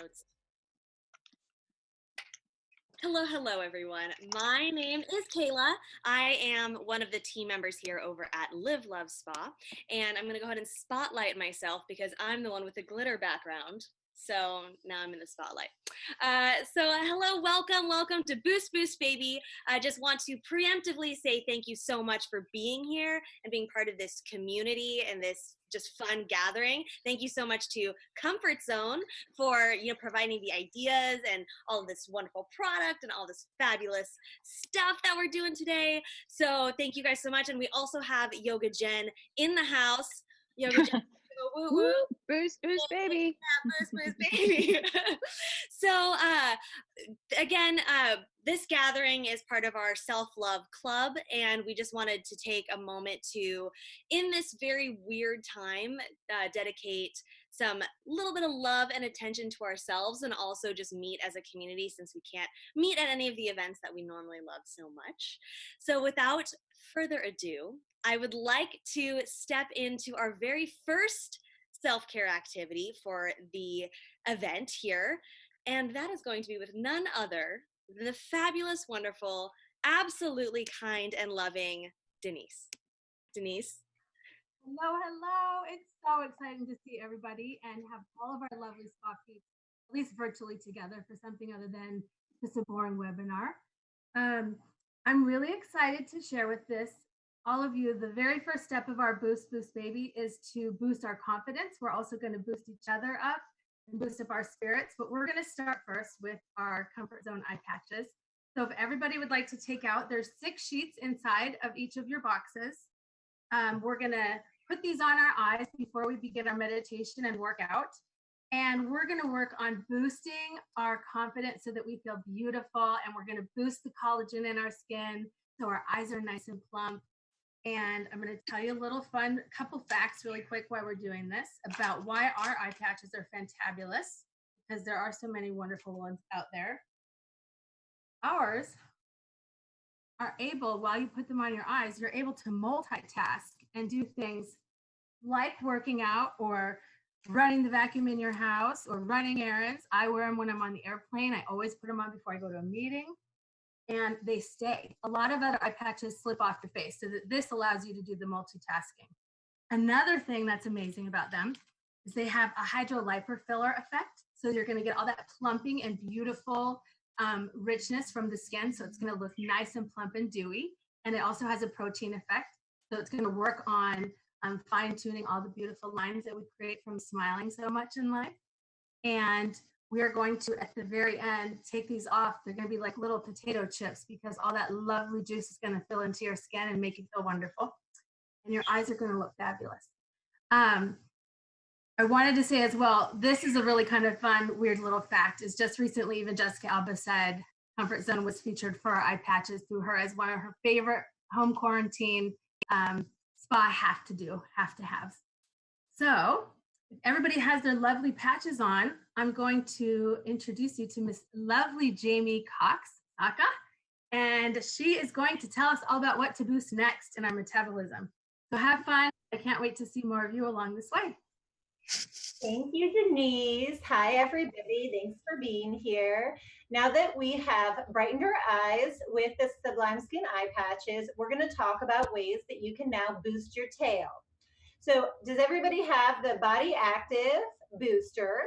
notes. Hello, everyone. My name is Kayla. I am one of the team members here over at Live Love Spa, and I'm going to go ahead and spotlight myself because I'm the one with the glitter background. So now I'm in the spotlight. Hello, welcome to Boost Baby. I just want to preemptively say thank you so much for being here and being part of this community and this just fun gathering. Thank you so much to Comfort Zone for providing the ideas and all of this wonderful product and all this fabulous stuff that we're doing today. So thank you guys so much. And we also have Yoga Jen in the house. Yoga Jen. Woo, woo. Boost baby. Yeah, boost baby. So again, this gathering is part of our self-love club, and we just wanted to take a moment to, in this very weird time, dedicate some little bit of love and attention to ourselves, and also just meet as a community, since we can't meet at any of the events that we normally love so much. So without further ado, I would like to step into our very first self-care activity for the event here, and that is going to be with none other than the fabulous, wonderful, absolutely kind and loving Denise. Denise? Hello. It's so exciting to see everybody and have all of our lovely spa peeps, at least virtually together, for something other than just a boring webinar. I'm really excited to share with all of you. The very first step of our Boost Baby is to boost our confidence. We're also going to boost each other up and boost up our spirits, but we're going to start first with our Comfort Zone eye patches. So if everybody would like to take out, there's 6 sheets inside of each of your boxes. We're going to put these on our eyes before we begin our meditation and workout. And we're going to work on boosting our confidence so that we feel beautiful, and we're going to boost the collagen in our skin so our eyes are nice and plump. And I'm going to tell you a little fun couple facts really quick while we're doing this about why our eye patches are fantabulous, because there are so many wonderful ones out there. Ours are able, while you put them on your eyes, you're able to multitask and do things like working out or running the vacuum in your house or running errands. I wear them when I'm on the airplane. I always put them on before I go to a meeting. And they stay. A lot of other eye patches slip off your face, so that this allows you to do the multitasking. Another thing that's amazing about them is they have a hydrolipid filler effect. So you're going to get all that plumping and beautiful richness from the skin. So it's going to look nice and plump and dewy. And it also has a protein effect. So it's going to work on fine tuning all the beautiful lines that we create from smiling so much in life. And we are going to, at the very end, take these off. They're going to be like little potato chips, because all that lovely juice is going to fill into your skin and make you feel wonderful. And your eyes are going to look fabulous. I wanted to say as well, this is a really kind of fun, weird little fact, is just recently, even Jessica Alba said Comfort Zone was featured for our eye patches through her as one of her favorite home quarantine spa have to have. So if everybody has their lovely patches on, I'm going to introduce you to Miss Lovely Jamie Cox-Saka, and she is going to tell us all about what to boost next in our metabolism. So have fun. I can't wait to see more of you along this way. Thank you, Denise. Hi, everybody. Thanks for being here. Now that we have brightened our eyes with the Sublime Skin eye patches, we're going to talk about ways that you can now boost your tail. So does everybody have the Body Active Booster?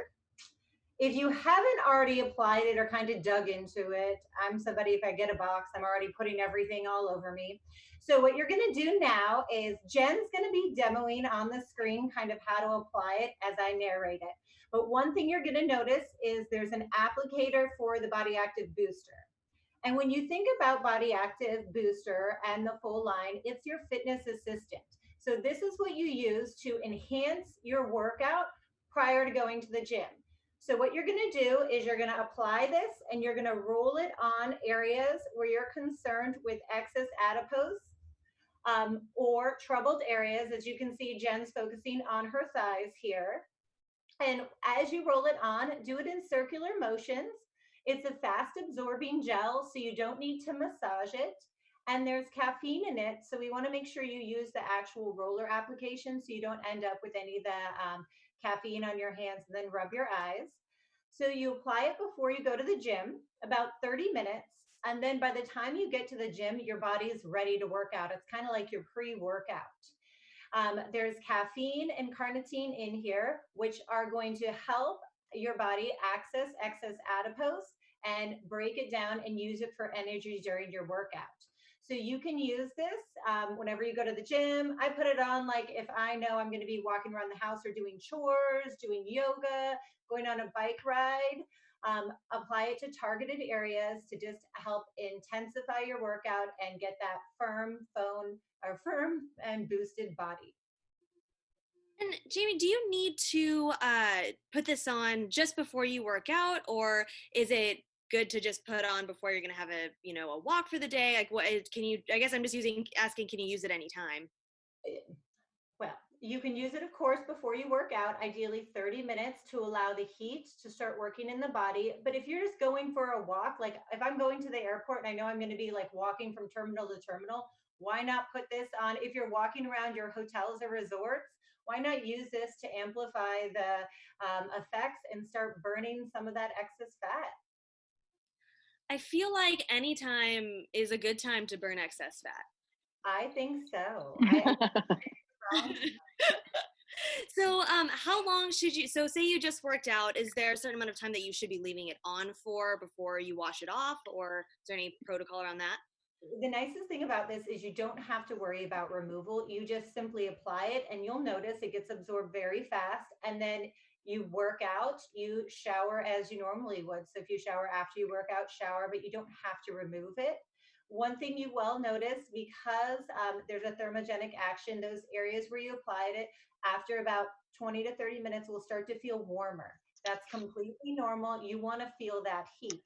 If you haven't already applied it or kind of dug into it, I'm somebody, if I get a box, I'm already putting everything all over me. So what you're going to do now is Jen's going to be demoing on the screen kind of how to apply it as I narrate it. But one thing you're going to notice is there's an applicator for the Body Active Booster. And when you think about Body Active Booster and the full line, it's your fitness assistant. So this is what you use to enhance your workout prior to going to the gym. So what you're going to do is you're going to apply this and you're going to roll it on areas where you're concerned with excess adipose or troubled areas. As you can see, Jen's focusing on her thighs here. And as you roll it on, do it in circular motions. It's a fast absorbing gel, so you don't need to massage it. And there's caffeine in it, so we want to make sure you use the actual roller application so you don't end up with any of the caffeine on your hands and then rub your eyes. So you apply it before you go to the gym, about 30 minutes. And then by the time you get to the gym, your body is ready to work out. It's kind of like your pre-workout. There's caffeine and carnitine in here, which are going to help your body access excess adipose and break it down and use it for energy during your workout. So you can use this whenever you go to the gym. I put it on like if I know I'm going to be walking around the house or doing chores, doing yoga, going on a bike ride. Apply it to targeted areas to just help intensify your workout and get that firm and boosted body. And Jamie, do you need to put this on just before you work out, or is it good to just put on before you're going to have a walk for the day? Like, what can you? I guess I'm just asking. Can you use it anytime? Well, you can use it, of course, before you work out, ideally 30 minutes to allow the heat to start working in the body. But if you're just going for a walk, like if I'm going to the airport and I know I'm going to be like walking from terminal to terminal, why not put this on? If you're walking around your hotels or resorts, why not use this to amplify the effects and start burning some of that excess fat? I feel like anytime is a good time to burn excess fat. I think so. So how long should you, so say you just worked out, is there a certain amount of time that you should be leaving it on for before you wash it off, or is there any protocol around that? The nicest thing about this is you don't have to worry about removal. You just simply apply it and you'll notice it gets absorbed very fast. And then you work out, you shower as you normally would. So if you shower after you work out, shower, but you don't have to remove it. One thing you will notice, because there's a thermogenic action, those areas where you applied it, after about 20 to 30 minutes will start to feel warmer. That's completely normal. You want to feel that heat.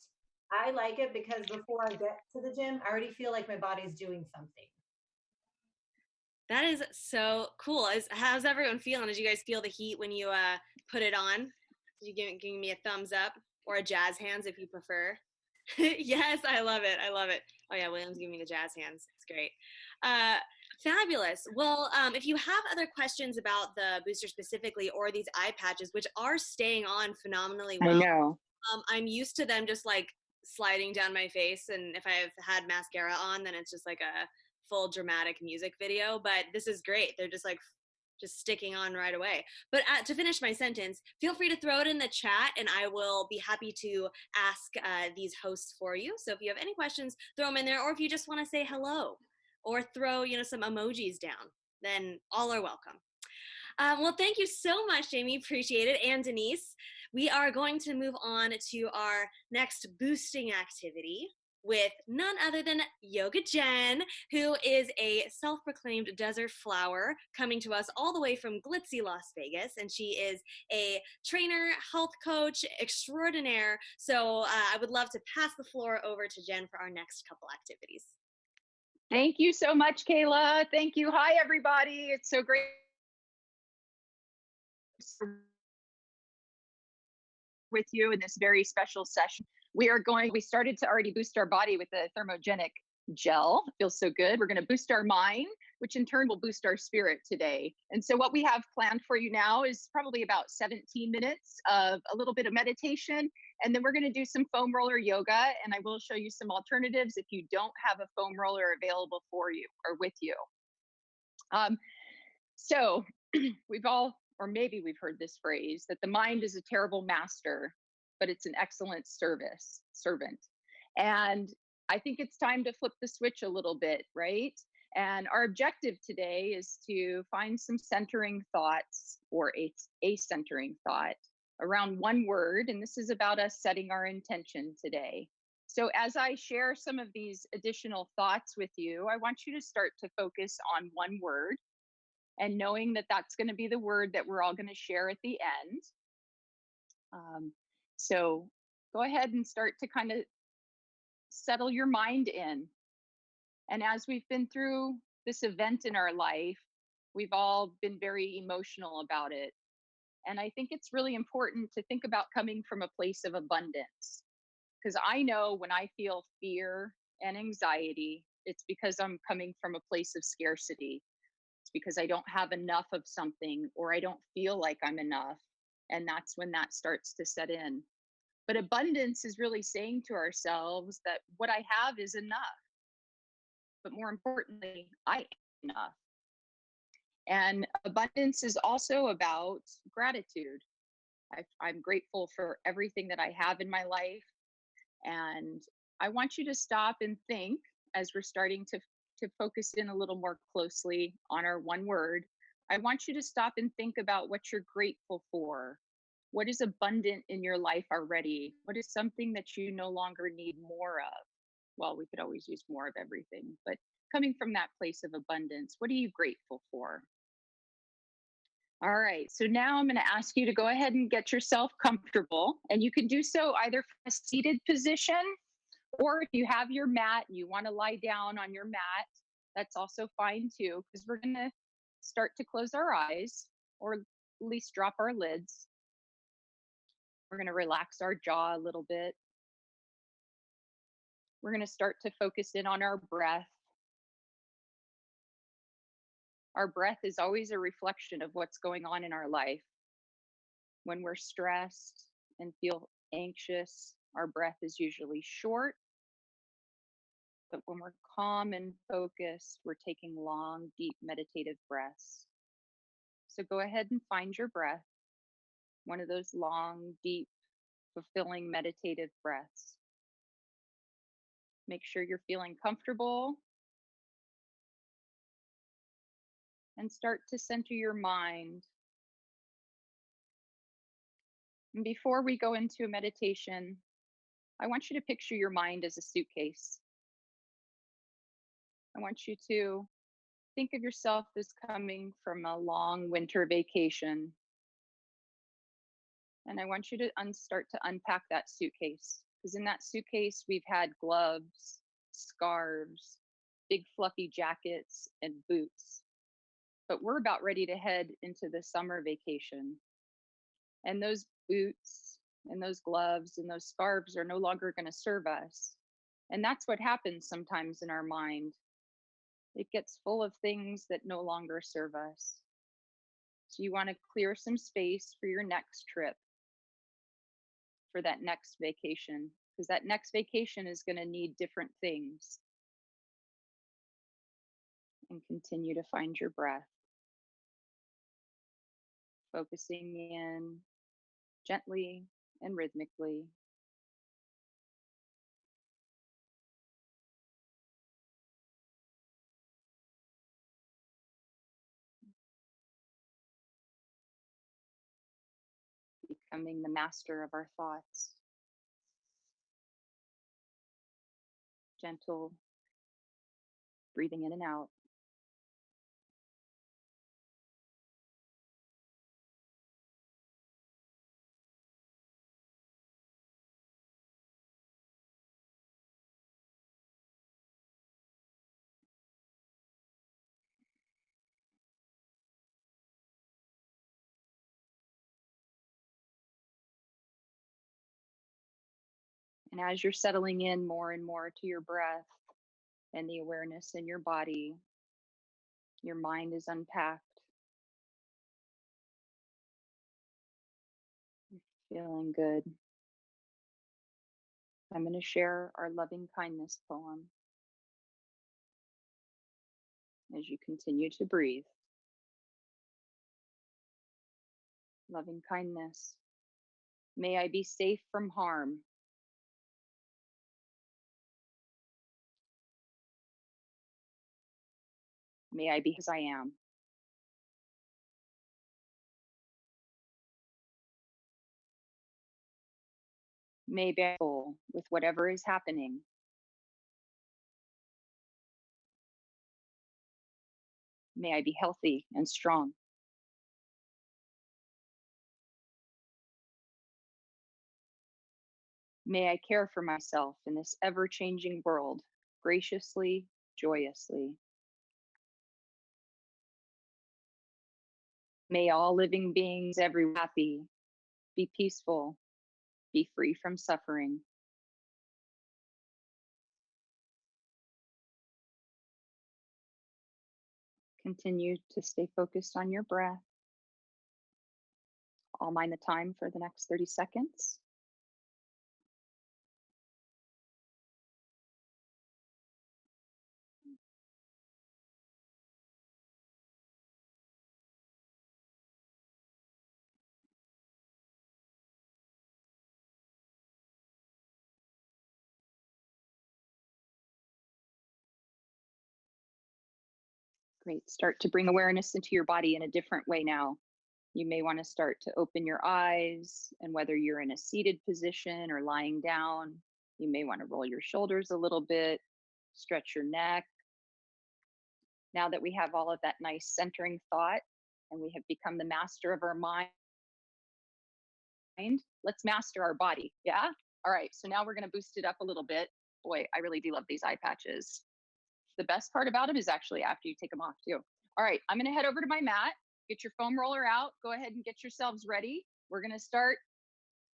I like it because before I get to the gym, I already feel like my body's doing something. That is so cool. How's everyone feeling? Did you guys feel the heat when you put it on? Did you give me a thumbs up or a jazz hands if you prefer? Yes, I love it. I love it. Oh yeah, William's giving me the jazz hands. It's great. Fabulous. Well, if you have other questions about the booster specifically or these eye patches, which are staying on phenomenally well. I know. I'm used to them just like sliding down my face, and if I've had mascara on, then it's just like a full dramatic music video. But this is great. They're just sticking on right away. But to finish my sentence, feel free to throw it in the chat and I will be happy to ask these hosts for you. So if you have any questions, throw them in there, or if you just want to say hello or throw some emojis down, then all are welcome. Well, thank you so much, Jamie. Appreciate it. And Denise, we are going to move on to our next boosting activity with none other than Yoga Jen, who is a self-proclaimed desert flower coming to us all the way from glitzy Las Vegas. And she is a trainer, health coach extraordinaire. So I would love to pass the floor over to Jen for our next couple activities. Thank you so much, Kayla. Thank you. Hi, everybody. It's so great with you in this very special session. We started to already boost our body with the thermogenic gel. It feels so good. We're going to boost our mind, which in turn will boost our spirit today. And so what we have planned for you now is probably about 17 minutes of a little bit of meditation. And then we're going to do some foam roller yoga. And I will show you some alternatives if you don't have a foam roller available for you or with you. So we've all, or maybe we've heard this phrase, that the mind is a terrible master, but it's an excellent servant. And I think it's time to flip the switch a little bit, right? And our objective today is to find some centering thoughts, or a centering thought around one word. And this is about us setting our intention today. So as I share some of these additional thoughts with you, I want you to start to focus on one word, and knowing that that's going to be the word that we're all going to share at the end. So go ahead and start to kind of settle your mind in. And as we've been through this event in our life, we've all been very emotional about it. And I think it's really important to think about coming from a place of abundance. Because I know when I feel fear and anxiety, it's because I'm coming from a place of scarcity. It's because I don't have enough of something, or I don't feel like I'm enough. And that's when that starts to set in. But abundance is really saying to ourselves that what I have is enough. But more importantly, I am enough. And abundance is also about gratitude. I'm grateful for everything that I have in my life. And I want you to stop and think as we're starting to focus in a little more closely on our one word. I want you to stop and think about what you're grateful for. What is abundant in your life already? What is something that you no longer need more of? Well, we could always use more of everything, but coming from that place of abundance, what are you grateful for? All right, so now I'm going to ask you to go ahead and get yourself comfortable, and you can do so either from a seated position, or if you have your mat and you want to lie down on your mat, that's also fine too, because we're going to start to close our eyes, or at least drop our lids. We're going to relax our jaw a little bit. We're going to start to focus in on our breath. Our breath is always a reflection of what's going on in our life. When we're stressed and feel anxious, our breath is usually short. But when we're calm and focused, we're taking long, deep meditative breaths. So go ahead and find your breath, one of those long, deep, fulfilling meditative breaths. Make sure you're feeling comfortable. And start to center your mind. And before we go into a meditation, I want you to picture your mind as a suitcase. I want you to think of yourself as coming from a long winter vacation. And I want you to start to unpack that suitcase, because in that suitcase, we've had gloves, scarves, big fluffy jackets, and boots. But we're about ready to head into the summer vacation. And those boots and those gloves and those scarves are no longer going to serve us. And that's what happens sometimes in our mind. It gets full of things that no longer serve us. So you want to clear some space for your next trip, for that next vacation, because that next vacation is going to need different things. And continue to find your breath. Focusing in gently and rhythmically. Becoming the master of our thoughts. Gentle breathing in and out. And as you're settling in more and more to your breath and the awareness in your body, your mind is unpacked. You're feeling good. I'm going to share our loving kindness poem as you continue to breathe. Loving kindness. May I be safe from harm. May I be as I am. May I be full with whatever is happening. May I be healthy and strong. May I care for myself in this ever-changing world, graciously, joyously. May all living beings everywhere happy, be peaceful, be free from suffering. Continue to stay focused on your breath. I'll mind the time for the next 30 seconds. Great. Start to bring awareness into your body in a different way now. You may want to start to open your eyes, and whether you're in a seated position or lying down, you may want to roll your shoulders a little bit, stretch your neck. Now that we have all of that nice centering thought and we have become the master of our mind, let's master our body. Yeah? All right. So now we're going to boost it up a little bit. Boy, I really do love these eye patches. The best part about them is actually after you take them off too. All right. I'm going to head over to my mat. Get your foam roller out. Go ahead and get yourselves ready. We're going to start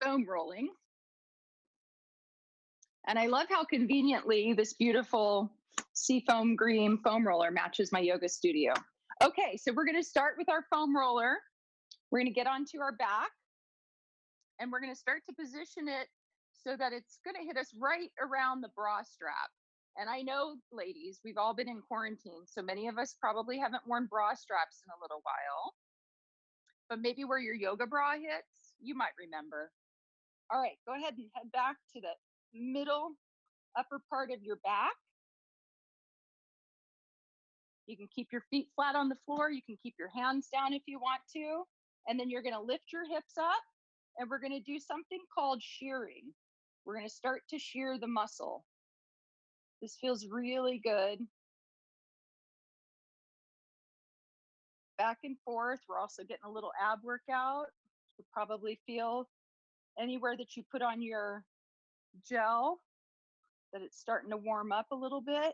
foam rolling. And I love how conveniently this beautiful seafoam green foam roller matches my yoga studio. Okay, so we're going to start with our foam roller. We're going to get onto our back, and we're going to start to position it so that it's going to hit us right around the bra strap. And I know, ladies, we've all been in quarantine, so many of us probably haven't worn bra straps in a little while. But maybe where your yoga bra hits, you might remember. All right, go ahead and head back to the middle upper part of your back. You can keep your feet flat on the floor. You can keep your hands down if you want to. And then you're going to lift your hips up, and we're going to do something called shearing. We're going to start to shear the muscle. This feels really good. Back and forth. We're also getting a little ab workout. You'll probably feel anywhere that you put on your gel that it's starting to warm up a little bit.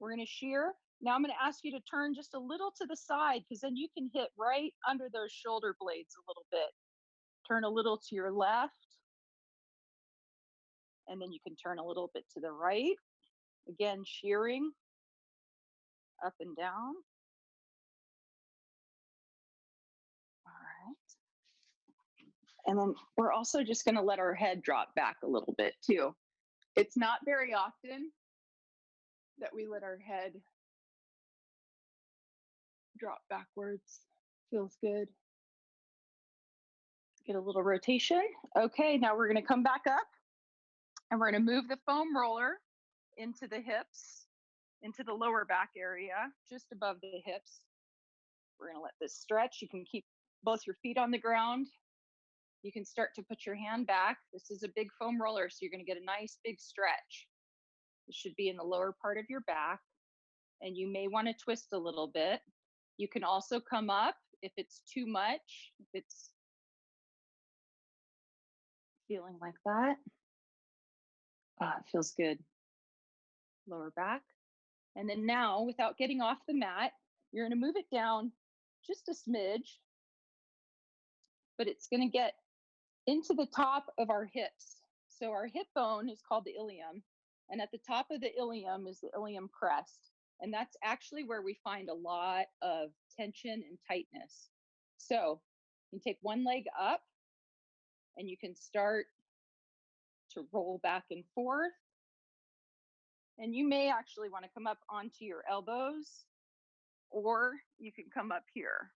We're going to shear. Now I'm going to ask you to turn just a little to the side, because then you can hit right under those shoulder blades a little bit. Turn a little to your left, and then you can turn a little bit to the right. Again, shearing up and down. All right. And then we're also just going to let our head drop back a little bit too. It's not very often that we let our head drop backwards. Feels good. Get a little rotation. Okay, now we're going to come back up, and we're going to move the foam roller into the hips, into the lower back area, just above the hips. We're going to let this stretch. You can keep both your feet on the ground. You can start to put your hand back. This is a big foam roller, so you're going to get a nice big stretch. It should be in the lower part of your back, and you may want to twist a little bit. You can also come up if it's too much, if it's feeling like that. It feels good. Lower back. And then now, without getting off the mat, you're going to move it down just a smidge, but it's going to get into the top of our hips. So our hip bone is called the ilium, and at the top of the ilium is the ilium crest. And that's actually where we find a lot of tension and tightness. So you can take one leg up, and you can start to roll back and forth. And you may actually want to come up onto your elbows, or you can come up here.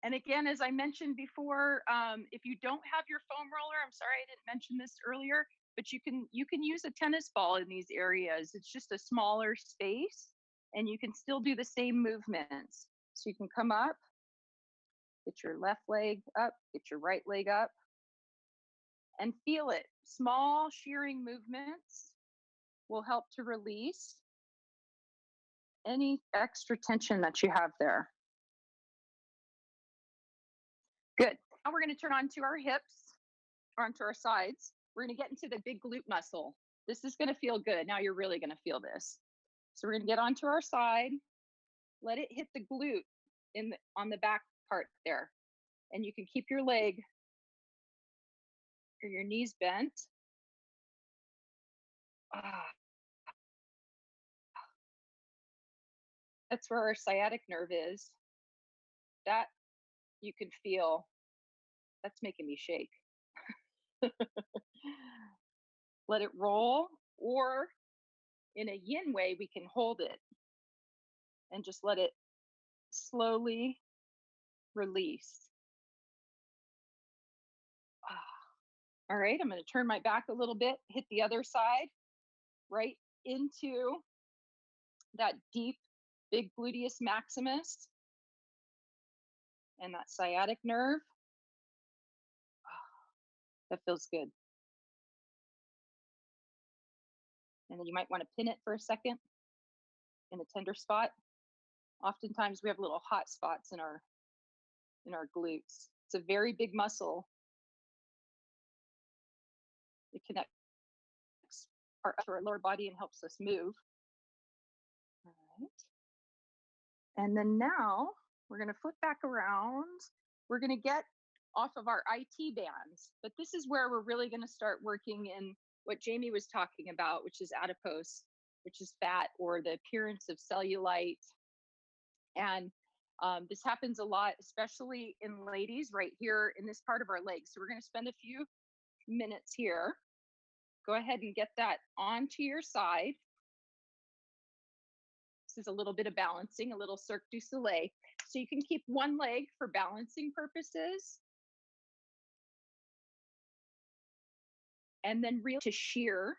And again, as I mentioned before, if you don't have your foam roller, I'm sorry I didn't mention this earlier, but you can use a tennis ball in these areas. It's just a smaller space, and you can still do the same movements. So you can come up, get your left leg up, get your right leg up, and feel it. Small shearing movements will help to release any extra tension that you have there. Good. Now we're going to turn onto our hips, or onto our sides. We're going to get into the big glute muscle. This is going to feel good. Now you're really going to feel this. So we're going to get onto our side. Let it hit the glute on the back part there. And you can keep your leg or your knees bent. That's where our sciatic nerve is. That you can feel. That's making me shake. Let it roll, or in a yin way, we can hold it and just let it slowly release. All right, I'm going to turn my back a little bit, hit the other side, right into that deep, big gluteus maximus and that sciatic nerve. Oh, that feels good. And then you might want to pin it for a second in a tender spot. Oftentimes we have little hot spots in our glutes. It's a very big muscle. It connects our upper lower body and helps us move. All right. And then now we're going to flip back around. We're going to get off of our IT bands, but this is where we're really going to start working in what Jamie was talking about, which is adipose, which is fat or the appearance of cellulite. And this happens a lot, especially in ladies right here in this part of our legs. So we're going to spend a few minutes here. Go ahead and get that onto your side. This is a little bit of balancing, a little Cirque du Soleil. So you can keep one leg for balancing purposes. And then reel to shear.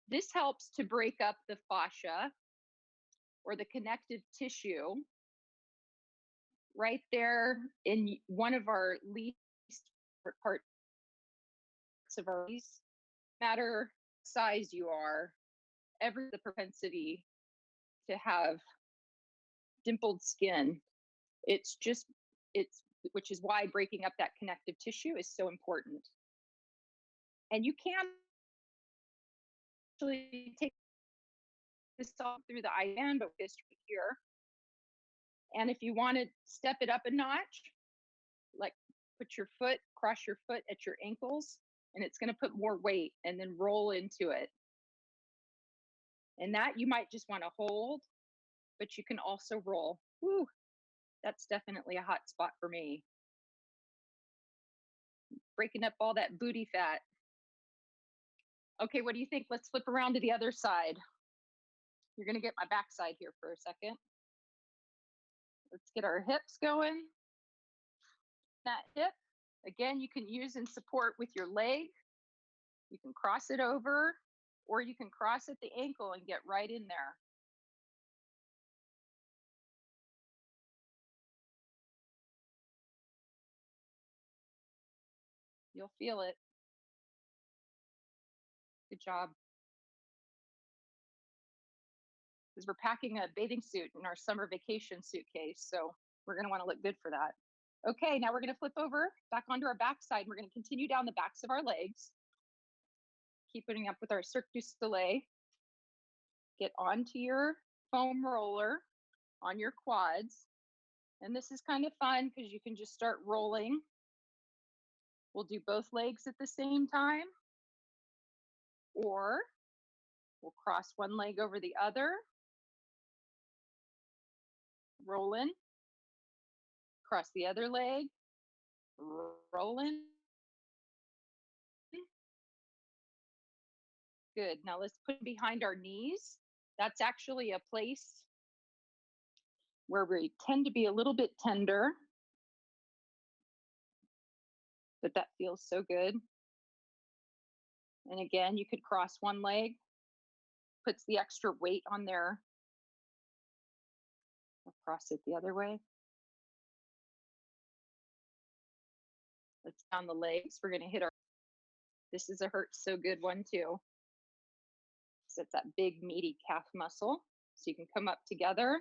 This helps to break up the fascia or the connective tissue right there in one of our least parts of our legs. No matter size you are, every the propensity to have dimpled skin. It's which is why breaking up that connective tissue is so important. And you can actually take this off through the eye band, but this right here. And if you want to step it up a notch, like put your foot, cross your foot at your ankles, and it's going to put more weight and then roll into it. And that you might just want to hold, but you can also roll. Woo, that's definitely a hot spot for me. Breaking up all that booty fat. Okay, what do you think? Let's flip around to the other side. You're going to get my backside here for a second. Let's get our hips going. That hip, again, you can use in support with your leg. You can cross it over, or you can cross at the ankle and get right in there. You'll feel it. Good job. Because we're packing a bathing suit in our summer vacation suitcase, so we're going to want to look good for that. Okay, now we're going to flip over back onto our backside. We're going to continue down the backs of our legs. Keep putting up with our Cirque du Soleil. Get onto your foam roller on your quads. And this is kind of fun because you can just start rolling. We'll do both legs at the same time, or we'll cross one leg over the other, roll in, cross the other leg, roll in. Good. Now let's put behind our knees. That's actually a place where we tend to be a little bit tender, but that feels so good. And again, you could cross one leg, puts the extra weight on there. I'll cross it the other way. Let's down the legs. We're going to hit our, this is a hurt so good one too. So it's that big meaty calf muscle. So you can come up together.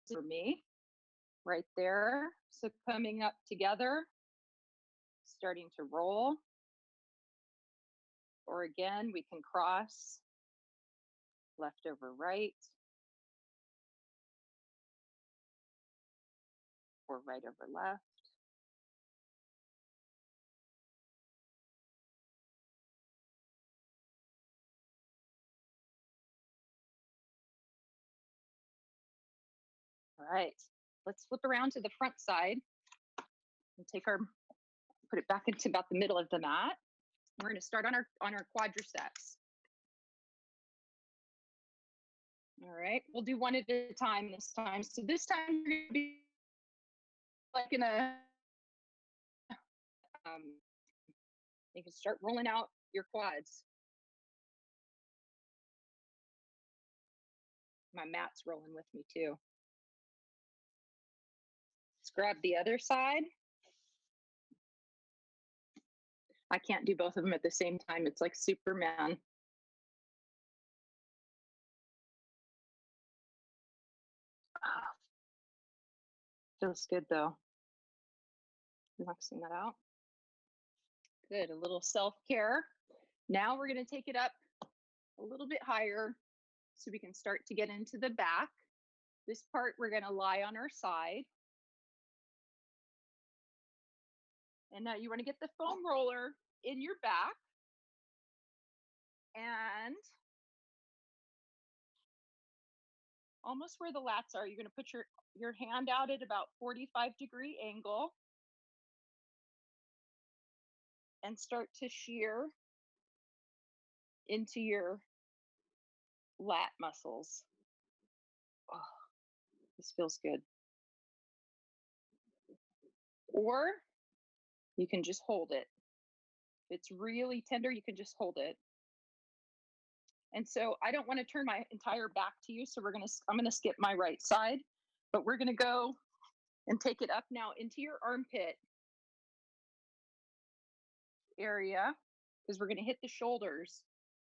For me, right there. So coming up together, starting to roll. Or again, we can cross left over right, or right over left. All right, let's flip around to the front side and put Put it back into about the middle of the mat. We're going to start on our quadriceps. All right, we'll do one at a time this time. So this time you're going to be like in a, you can start rolling out your quads. My mat's rolling with me too. Let's grab the other side. I can't do both of them at the same time. It's like Superman. Feels good though. Relaxing that out. Good, a little self-care. Now we're going to take it up a little bit higher so we can start to get into the back. This part we're going to lie on our side. And now you want to get the foam roller in your back. And almost where the lats are, you're going to put your hand out at about 45-degree angle and start to shear into your lat muscles. Oh, this feels good. Or you can just hold it. If it's really tender, you can just hold it. And so I don't want to turn my entire back to you, so I'm going to skip my right side, but we're going to go and take it up now into your armpit area, because we're going to hit the shoulders.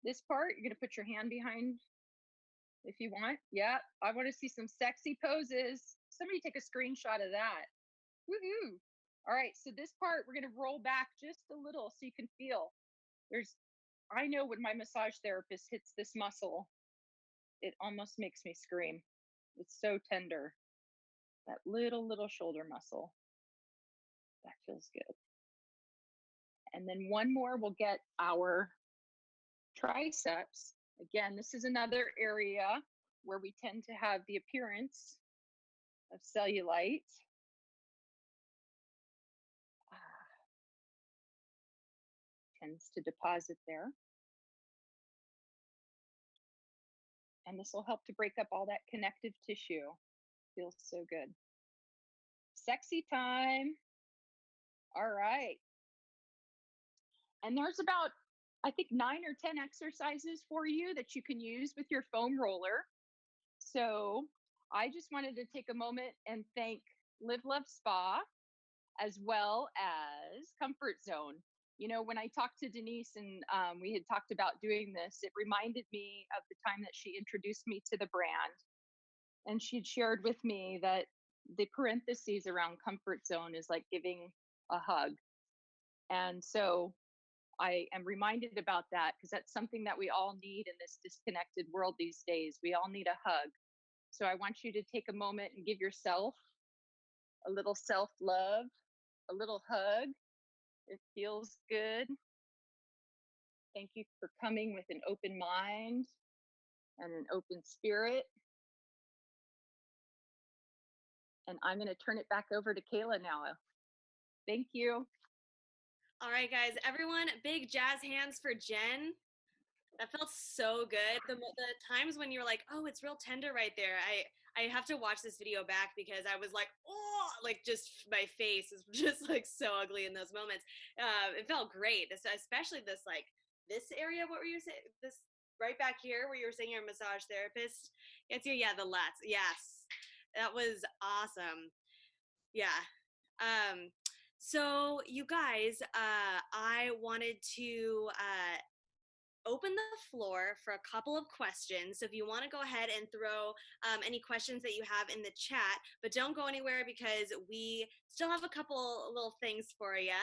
This part, you're going to put your hand behind if you want. Yeah, I want to see some sexy poses. Somebody take a screenshot of that. Woohoo! All right, so this part, we're going to roll back just a little so you can feel. I know when my massage therapist hits this muscle, it almost makes me scream. It's so tender. That little shoulder muscle. That feels good. And then one more, we'll get our triceps. Again, this is another area where we tend to have the appearance of cellulite. Tends to deposit there. And this will help to break up all that connective tissue. Feels so good. Sexy time. All right. And there's about, I think, 9 or 10 exercises for you that you can use with your foam roller. So I just wanted to take a moment and thank Live Love Spa, as well as Comfort Zone. You know, when I talked to Denise and we had talked about doing this, it reminded me of the time that she introduced me to the brand. And she'd shared with me that the parentheses around Comfort Zone is like giving a hug. And so I am reminded about that because that's something that we all need in this disconnected world these days. We all need a hug. So I want you to take a moment and give yourself a little self-love, a little hug. It feels good. Thank you for coming with an open mind and an open spirit. And I'm going to turn it back over to Kayla now. Thank you. All right, guys, everyone, big jazz hands for Jen. That felt so good. The times when you're like, oh, it's real tender right there. I have to watch this video back because I was like, oh, like just my face is just like so ugly in those moments. It felt great, especially this area. What were you saying? This right back here where you were saying you're a massage therapist. Yeah, the lats. Yes, that was awesome. Yeah. So you guys, I wanted to open the floor for a couple of questions. So if you want to go ahead and throw any questions that you have in the chat, but don't go anywhere because we still have a couple little things for you.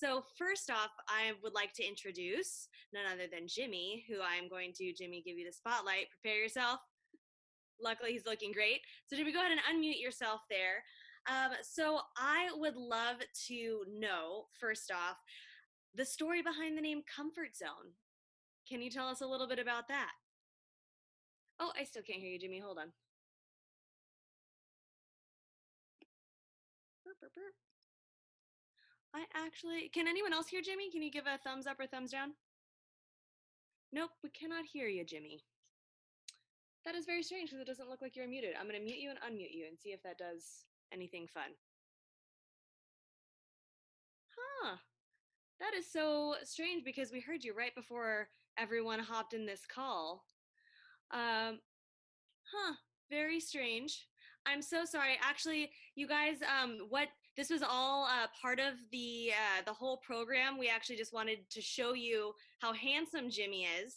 So first off, I would like to introduce none other than Jimmy, who I'm going to, Jimmy, give you the spotlight. Prepare yourself. Luckily, he's looking great. So Jimmy, go ahead and unmute yourself there. So I would love to know, first off, the story behind the name Comfort Zone. Can you tell us a little bit about that? Oh, I still can't hear you, Jimmy. Hold on. Can anyone else hear Jimmy? Can you give a thumbs up or thumbs down? Nope, we cannot hear you, Jimmy. That is very strange because it doesn't look like you're muted. I'm going to mute you and unmute you and see if that does anything fun. Huh. That is so strange because we heard you right before everyone hopped in this call. Very strange. I'm so sorry. Actually, you guys, this was all part of the whole program. We actually just wanted to show you how handsome Jimmy is.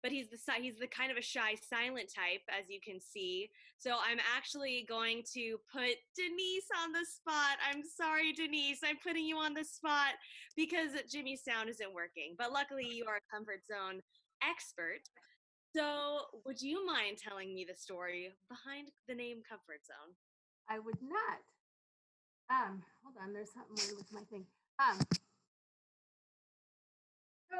But he's the kind of a shy, silent type, as you can see. So I'm actually going to put Denise on the spot. I'm sorry, Denise. I'm putting you on the spot because Jimmy's sound isn't working. But luckily, you are a comfort zone expert. So would you mind telling me the story behind the name Comfort Zone? I would not. Hold on, there's something weird with my thing. So,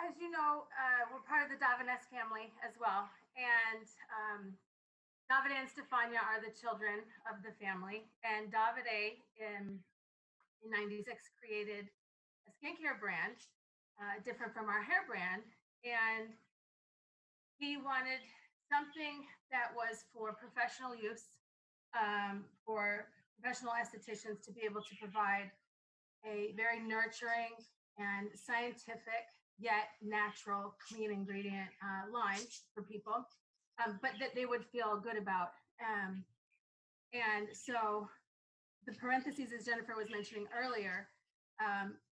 as you know, we're part of the Davines family as well. And Davide and Stefania are the children of the family. And Davide in 96 created a skincare brand, different from our hair brand. And he wanted something that was for professional use, for professional estheticians to be able to provide a very nurturing and scientific yet natural clean ingredient line for people, but that they would feel good about. And so the parentheses, as Jennifer was mentioning earlier,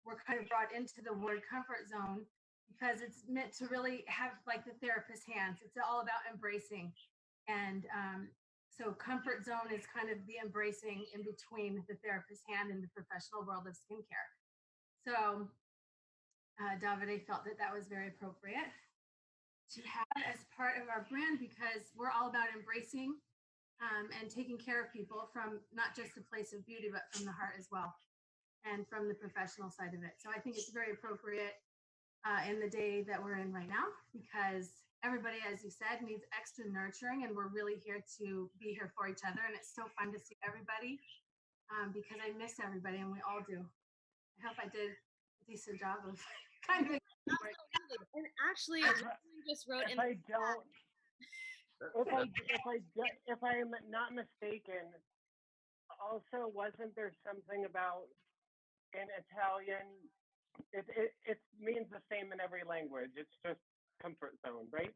were kind of brought into the word comfort zone because it's meant to really have like the therapist's hands. It's all about embracing. And so comfort zone is kind of the embracing in between the therapist's hand and the professional world of skincare. So Davide felt that that was very appropriate to have as part of our brand because we're all about embracing and taking care of people from not just a place of beauty, but from the heart as well, and from the professional side of it. So I think it's very appropriate in the day that we're in right now because everybody, as you said, needs extra nurturing, and we're really here to be here for each other. And it's so fun to see everybody because I miss everybody, and we all do. I hope I did a decent job of kind of. And actually, just wrote in. If I'm not mistaken, also wasn't there something about in Italian? It means the same in every language. It's just comfort zone, right?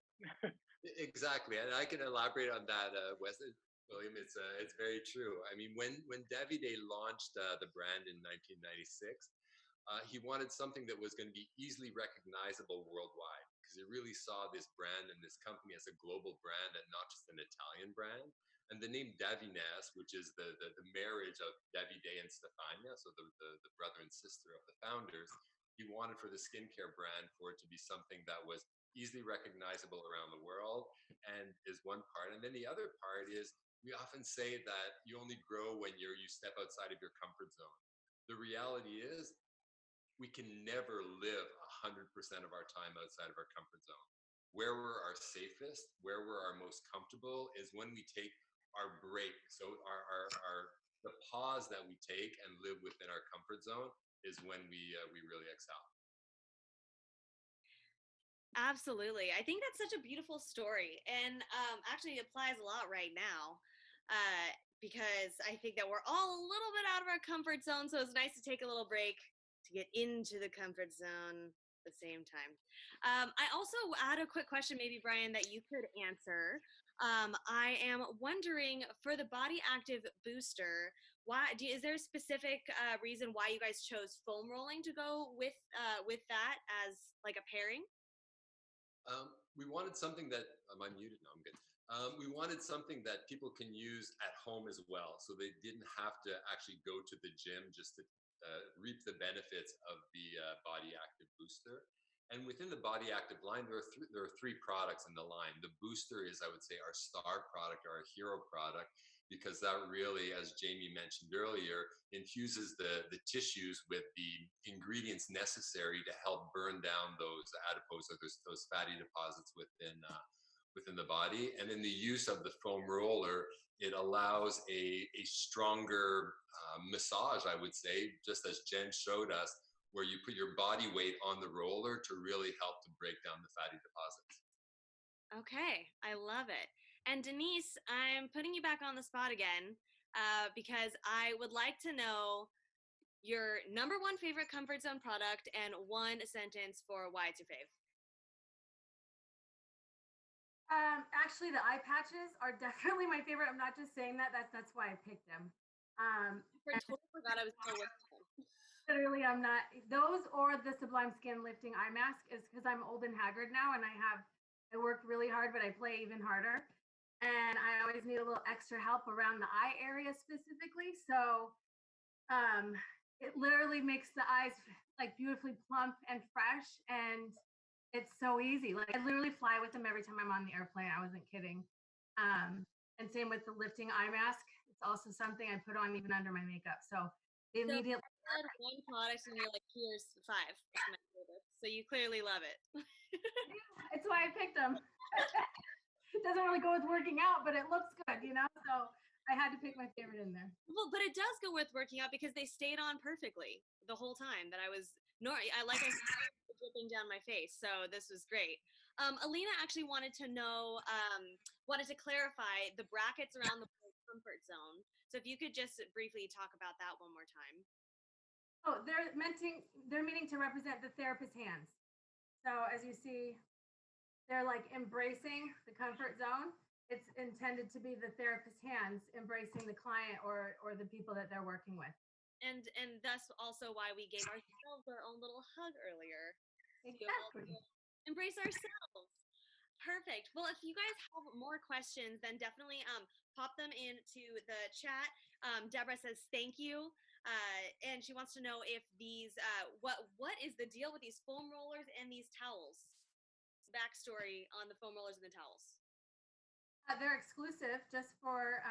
Exactly, and I can elaborate on that, William. It's very true. I mean, when Davide launched the brand in 1996, he wanted something that was going to be easily recognizable worldwide because he really saw this brand and this company as a global brand and not just an Italian brand. And the name Davines, which is the marriage of Davide and Stefania, so the brother and sister of the founders, he wanted for the skincare brand for it to be something that was easily recognizable around the world, and is one part. And then the other part is we often say that you only grow when you step outside of your comfort zone. The reality is we can never live 100% of our time outside of our comfort zone. Where we're our safest, where we're our most comfortable is when we take our break. So the pause that we take and live within our comfort zone is when we really excel. Absolutely. I think that's such a beautiful story, and actually applies a lot right now because I think that we're all a little bit out of our comfort zone, so it's nice to take a little break to get into the comfort zone at the same time. I also had a quick question, maybe Brian, that you could answer. I am wondering for the Body Active Booster, is there a specific reason why you guys chose foam rolling to go with that as like a pairing? We wanted something that, am I muted? No, I'm good. We wanted something that people can use at home as well. So they didn't have to actually go to the gym just to reap the benefits of the Body Active Booster. And within the Body Active line, there are three products in the line. The booster is, I would say, our star product, our hero product, because that really, as Jamie mentioned earlier, infuses the tissues with the ingredients necessary to help burn down those adipose or those fatty deposits within within the body. And in the use of the foam roller, it allows a stronger massage, I would say, just as Jen showed us, where you put your body weight on the roller to really help to break down the fatty deposits. Okay, I love it. And Denise, I'm putting you back on the spot again because I would like to know your number one favorite comfort zone product and one sentence for why it's your fave. Actually, the eye patches are definitely my favorite. I'm not just saying that. That's why I picked them. I totally forgot I was still with them. Literally, I'm not those or the Sublime Skin Lifting Eye Mask is because I'm old and haggard now, and I work really hard, but I play even harder, and I always need a little extra help around the eye area specifically. So, it literally makes the eyes like beautifully plump and fresh, and it's so easy. Like I literally fly with them every time I'm on the airplane. I wasn't kidding. And same with the lifting eye mask. It's also something I put on even under my makeup. So immediately. So one product and you're like, here's 5. That's my favorite. So you clearly love it. It's why I picked them. It doesn't really go with working out, but it looks good, you know? So I had to pick my favorite in there. Well, but it does go with working out because they stayed on perfectly the whole time that I was dripping down my face. So this was great. Alina actually wanted to know, wanted to clarify the brackets around the comfort zone. So if you could just briefly talk about that one more time. Oh, they're meaning to represent the therapist's hands. So as you see, they're like embracing the comfort zone. It's intended to be the therapist's hands embracing the client or the people that they're working with. And that's also why we gave ourselves our own little hug earlier. Exactly. Embrace ourselves. Perfect. Well, if you guys have more questions, then definitely pop them into the chat. Deborah says thank you, and she wants to know if these what is the deal with these foam rollers and these towels? Backstory on the foam rollers and the towels. They're exclusive, just for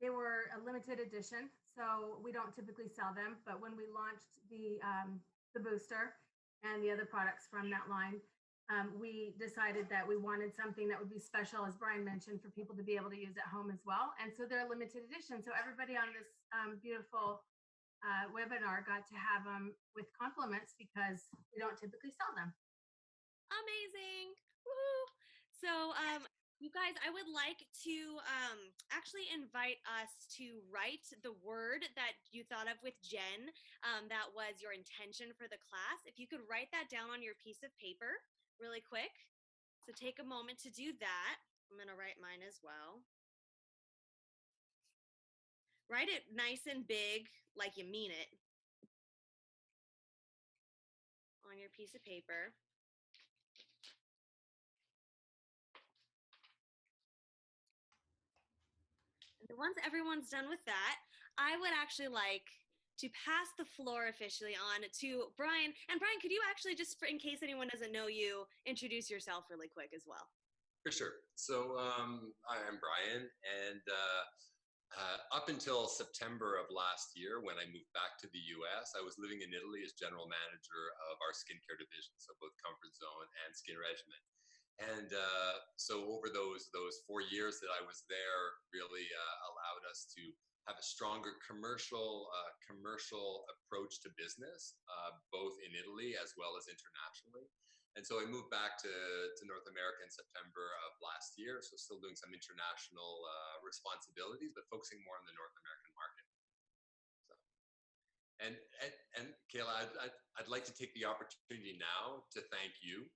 they were a limited edition, so we don't typically sell them. But when we launched the booster and the other products from that line, we decided that we wanted something that would be special, as Brian mentioned, for people to be able to use at home as well. And so they're a limited edition. So everybody on this beautiful webinar got to have them with compliments because we don't typically sell them. Amazing. Woo! So, you guys, I would like to actually invite us to write the word that you thought of with Jen. That was your intention for the class. If you could write that down on your piece of paper really quick. So take a moment to do that. I'm going to write mine as well. Write it nice and big, like you mean it, on your piece of paper. And once everyone's done with that, I would actually like to pass the floor officially on to Brian. And Brian, could you actually, just in case anyone doesn't know you, introduce yourself really quick as well? For sure. So I'm Brian, and up until September of last year, when I moved back to the US, I was living in Italy as general manager of our skincare division, so both Comfort Zone and Skin Regimen. And so over those 4 years that I was there, really allowed us to have a stronger commercial approach to business, both in Italy as well as internationally. And so I moved back to North America in September of last year. So still doing some international responsibilities, but focusing more on the North American market. So, and Kayla, I'd like to take the opportunity now to thank you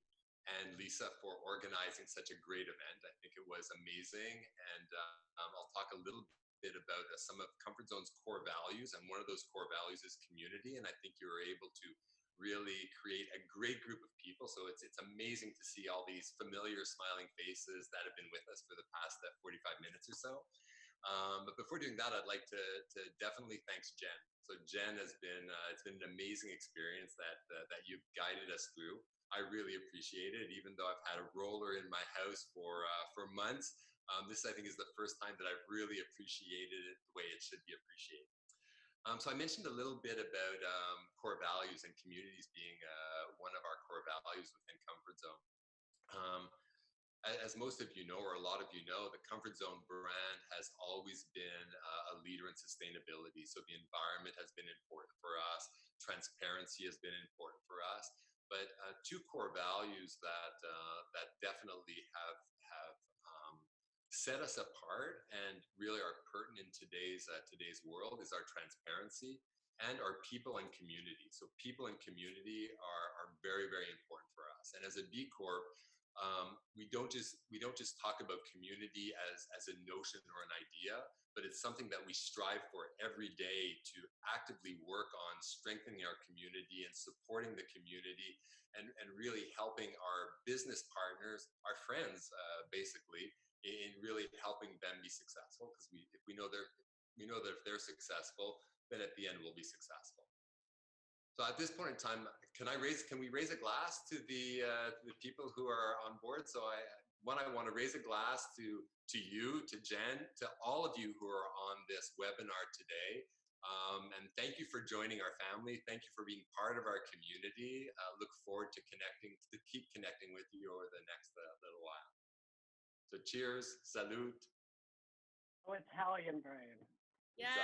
and Lisa for organizing such a great event. I think it was amazing. And I'll talk a little bit about some of Comfort Zone's core values. And one of those core values is community. And I think you were able to really create a great group of people. So it's amazing to see all these familiar smiling faces that have been with us for the past 45 minutes or so. But before doing that, I'd like to definitely thank Jen. So Jen has been, it's been an amazing experience that you've guided us through. I really appreciate it, even though I've had a roller in my house for months. This, I think, is the first time that I've really appreciated it the way it should be appreciated. So I mentioned a little bit about core values and communities being one of our core values within Comfort Zone. as most of you know, or a lot of you know, the Comfort Zone brand has always been a leader in sustainability. So the environment has been important for us. Transparency has been important for us. But two core values that definitely have set us apart and really are pertinent in today's world is our transparency and our people and community. So people and community are very, very important for us. And as a B Corp, we don't just talk about community as a notion or an idea, but it's something that we strive for every day to actively work on strengthening our community and supporting the community and really helping our business partners, our friends, basically, in really helping them be successful. Because we know that if they're successful, then at the end we'll be successful. So at this point in time, can we raise a glass to the people who are on board? So I want to raise a glass to you, to Jen, to all of you who are on this webinar today. And thank you for joining our family. Thank you for being part of our community. Look forward to keep connecting with you over the next little while. So cheers, salute. Oh, Italian, Brian. Yes.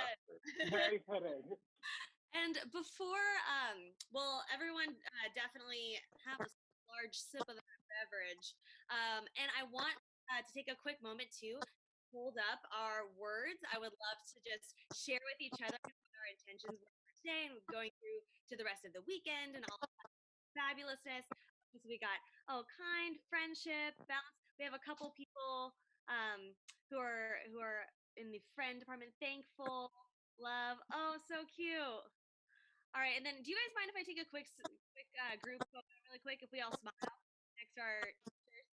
Exactly. Very fitting. And before, everyone definitely have a large sip of that beverage. And I want to take a quick moment to hold up our words. I would love to just share with each other what our intentions were for today and going through to the rest of the weekend and all the fabulousness. So we got, kind, friendship, balance. We have a couple people who are in the friend department. Thankful, love. Oh, so cute. All right, and then do you guys mind if I take a quick group photo really quick if we all smile next to our pictures?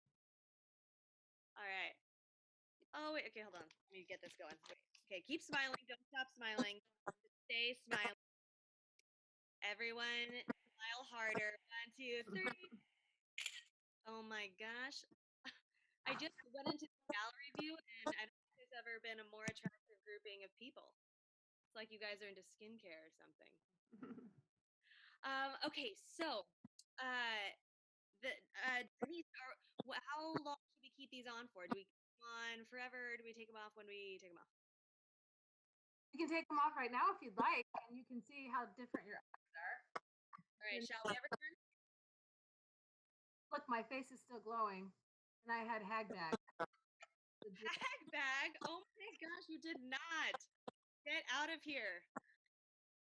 All right. Oh, wait, okay, hold on. Let me get this going. Wait. Okay, keep smiling. Don't stop smiling. Just stay smiling. Everyone, smile harder. 1, 2, 3. Oh my gosh. I just went into the gallery view, and I don't think there's ever been a more attractive grouping of people. It's like you guys are into skincare or something. Okay, so Denise, how long should we keep these on for? Do we keep them on forever? Do we take them off when we take them off? You can take them off right now if you'd like, and you can see how different your eyes are. All right, shall we everyone? Look, my face is still glowing, and I had hag bag. Hag bag? Oh my gosh, you did not. Get out of here.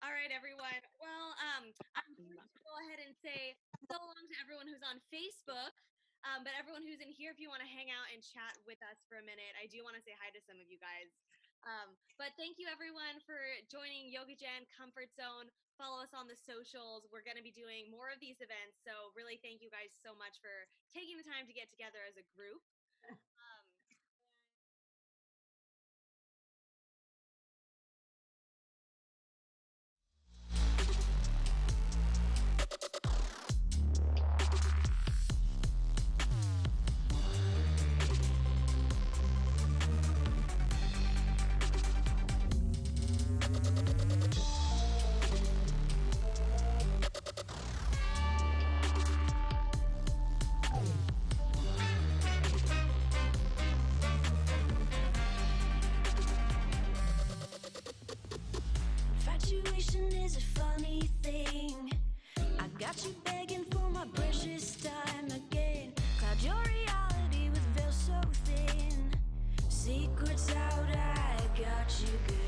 All right, everyone. Well, I'm going to go ahead and say so long to everyone who's on Facebook. But everyone who's in here, if you want to hang out and chat with us for a minute, I do want to say hi to some of you guys. But thank you, everyone, for joining Yoga Jen Comfort Zone. Follow us on the socials. We're going to be doing more of these events. So really thank you guys so much for taking the time to get together as a group. Infatuation is a funny thing. I got you begging for my precious time again. Cloud your reality with veil so thin. Secrets out, I got you good.